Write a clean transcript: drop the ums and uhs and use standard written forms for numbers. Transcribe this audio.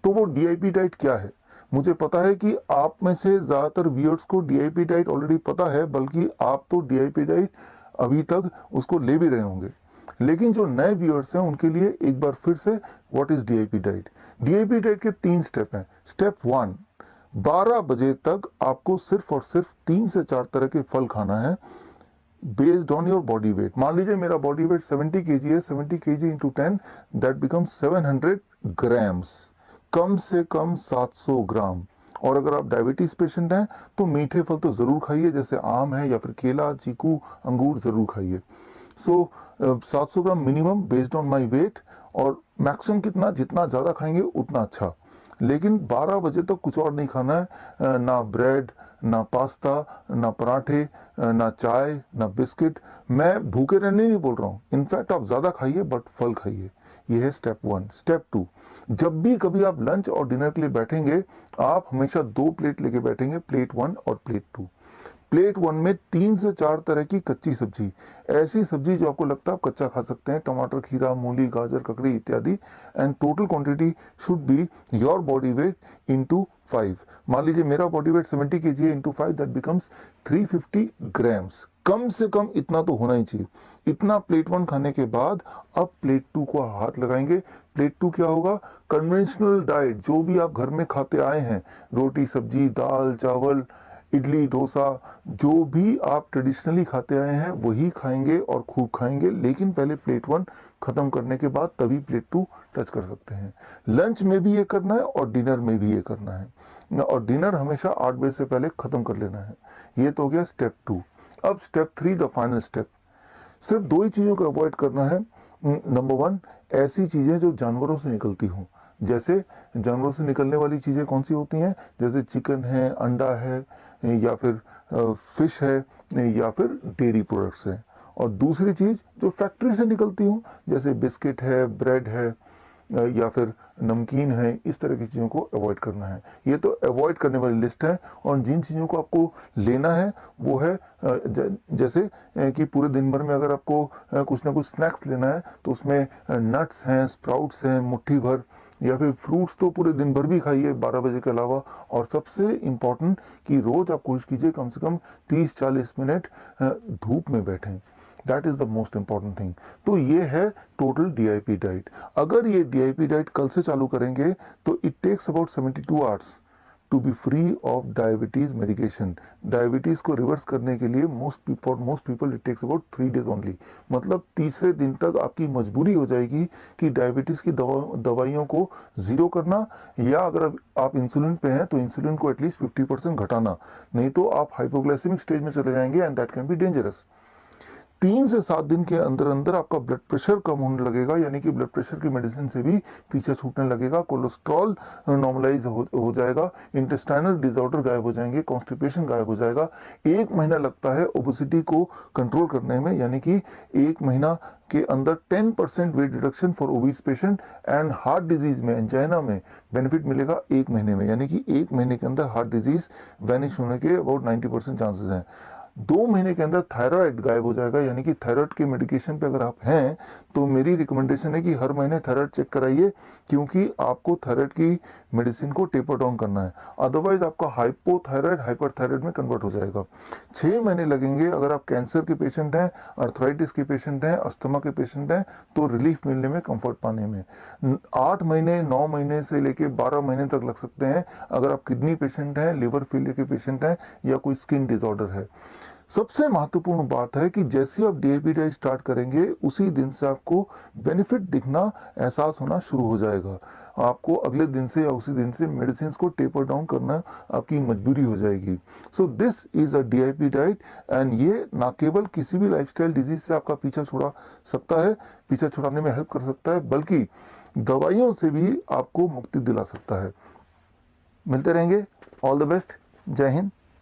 तो वो DIP diet क्या है? मुझे पता है कि आप में से ज़्यादातर व्यूअर्स को डीआईपी डाइट ऑलरेडी पता है, बल्कि आप तो डीआईपी डाइट अभी तक उसको ले भी रहे होंगे। लेकिन जो नए व्यूअर्स हैं उनके लिए एक बार फिर से what is DIP diet. DIP diet के 3 स्टेप हैं। स्टेप 1, 12 बजे तक आपको सिर्फ और सिर्फ 3 से 4 तरह के फल खाना है based on your body weight. मान लीजिए मेरा बॉडी वेट 70 kg है, 70 kg into 10 that becomes 700 grams, कम से कम 700 ग्राम। और अगर आप डायबिटीज पेशेंट हैं तो मीठे फल तो जरूर खाइए, जैसे आम है या फिर केला, चीकू, अंगूर जरूर खाइए। So 700 gram minimum based on my weight, और मैक्सिमम कितना, जितना ज़्यादा खाएंगे उतना अच्छा। लेकिन 12 बजे तक कुछ और नहीं खाना है, ना ब्रेड, ना पास्ता, ना पराठे, ना चाय, ना बिस्किट। मैं भूखे रहने नहीं बोल रहा हूँ, इनफैक्ट आप ज़्यादा खाइए बट फल खाइए। ये है स्टेप 1। स्टेप 2, जब भी कभी आप लंच और डिनर के लिए बैठेंगे, आप हमेशा 2 प्लेट लेके बैठेंगे, प्लेट 1 और प्लेट 2। प्लेट 1 में 3 से 4 तरह की कच्ची सब्जी, ऐसी सब्जी जो आपको लगता है आप कच्चा खा सकते हैं, टमाटर, खीरा, मूली, गाजर, ककड़ी इत्यादि। And total quantity should be your body weight into 5। मान लीजिए मेरा बॉडी वेट 70 kg है, इंटू 5 दैट बिकम्स 350 ग्राम्स। कम से कम इतना तो होना ही चाहिए। इतना प्लेट 1 खाने के बाद अब प्लेट 2 को हाथ लगाएंगे। प्लेट 2 क्या होगा? कन्वेंशनल डाइट, जो भी आप घर में खाते आए हैं, रोटी, सब्जी, दाल, चावल, इडली, डोसा, जो भी आप ट्रेडिशनली खाते आए हैं वही खाएंगे और खूब खाएंगे। लेकिन पहले प्लेट 1 खत्म करने के बाद तभी प्लेट 2 टच कर सकते हैं। लंच में भी ये करना है और डिनर में भी ये करना है, और डिनर हमेशा 8 बजे से पहले खत्म कर लेना है। ये तो हो गया स्टेप 2। अब स्टेप 3, द फाइनल स्टेप। सिर्फ 2 ही चीजों को अवॉइड करना है। नंबर 1, ऐसी चीजें जो जानवरों से निकलती हों। जैसे जानवरों से निकलने वाली चीजें कौन सी होती हैं? जैसे चिकन है, अंडा है, या फिर फिश है, या फिर डेयरी प्रोडक्ट्स है। और दूसरी चीज जो फैक्ट्री से निकलती हूँ, जैसे बिस्किट है, ब्रेड है, या फिर नमकीन है, इस तरह की चीज़ों को अवॉइड करना है। ये तो अवॉइड करने वाली लिस्ट है। और जिन चीज़ों को आपको लेना है वो है जैसे कि पूरे दिन भर में अगर आपको कुछ ना कुछ स्नैक्स लेना है तो उसमें नट्स हैं, स्प्राउट्स हैं मुट्ठी भर, या फिर फ्रूट्स तो पूरे दिन भर भी खाइए 12 बजे के अलावा। और सबसे इम्पॉर्टेंट कि रोज आप कोशिश कीजिए कम से कम 30-40 मिनट धूप में बैठें। That is the most important thing. तो ये है टोटल डीआईपी डाइट। अगर ये डीआईपी डाइट कल से चालू करेंगे तो it takes about 72 hours to be free of diabetes medication. Diabetes को रिवर्स करने के लिए for most people it takes about 3 days only. मतलब तीसरे दिन तक आपकी मजबूरी हो जाएगी कि डायबिटीज की दवाइयों को जीरो करना, या अगर आप इंसुलिन पे हैं तो इंसुलिन को एटलीस्ट 50% घटाना, नहीं तो आप हाइपोग्लाइसेमिक स्टेज में चले जाएंगे and that can be dangerous. 3 से 7 दिन के अंदर अंदर आपका ब्लड प्रेशर कम होने लगेगा, यानी कि ब्लड प्रेशर की मेडिसिन से भी पीछे छूटने लगेगा, कोलेस्ट्रॉल नॉर्मलाइज हो जाएगा, इंटेस्टाइनल डिसऑर्डर गायब हो जाएंगे, कॉन्स्टिपेशन गायब हो जाएगा। 1 महीना लगता है ओबेसिटी को कंट्रोल करने में, यानी कि 1 महीना के अंदर 10% weight reduction for obese patient. And heart disease में, एंजाइना में बेनिफिट मिलेगा 1 महीने में, यानी कि 1 महीने के अंदर हार्ट डिजीज वैनिश होने के अबाउट 90% चांसेस हैं। 2 महीने के अंदर थायराइड गायब हो जाएगा, यानी कि थायराइड के मेडिकेशन पे अगर आप हैं तो मेरी रिकमेंडेशन है कि हर महीने थायराइड चेक कराइए, क्योंकि आपको थायराइड की मेडिसिन को टेपर डाउन करना है, अदरवाइज आपका हाइपोथायराइड हाइपरथायराइड में कन्वर्ट हो जाएगा। 6 महीने लगेंगे अगर आप कैंसर के पेशेंट हैं, अर्थराइटिस के पेशेंट हैं, अस्थमा के पेशेंट हैं, तो रिलीफ मिलने में, कंफर्ट पाने में। 8 महीने, 9 महीने से लेके 12 महीने तक लग सकते हैं अगर आप किडनी पेशेंट हैं, लिवर फेलियर के पेशेंट हैं, या कोई स्किन डिसऑर्डर है। सबसे महत्वपूर्ण बात है कि जैसे ही आप डीआईपी डाइट स्टार्ट करेंगे उसी दिन से आपको बेनिफिट दिखना, एहसास होना शुरू हो जाएगा। आपको अगले दिन से या उसी दिन से मेडिसिन को टेपर डाउन करना आपकी मजबूरी हो जाएगी। So this is a DIP diet, and ये ना केवल किसी भी लाइफस्टाइल डिजीज से आपका पीछा छुड़ा सकता है, पीछा छुड़ाने में हेल्प कर सकता है, बल्कि दवाइयों से भी आपको मुक्ति दिला सकता है। मिलते रहेंगे। All the best. जय हिंद।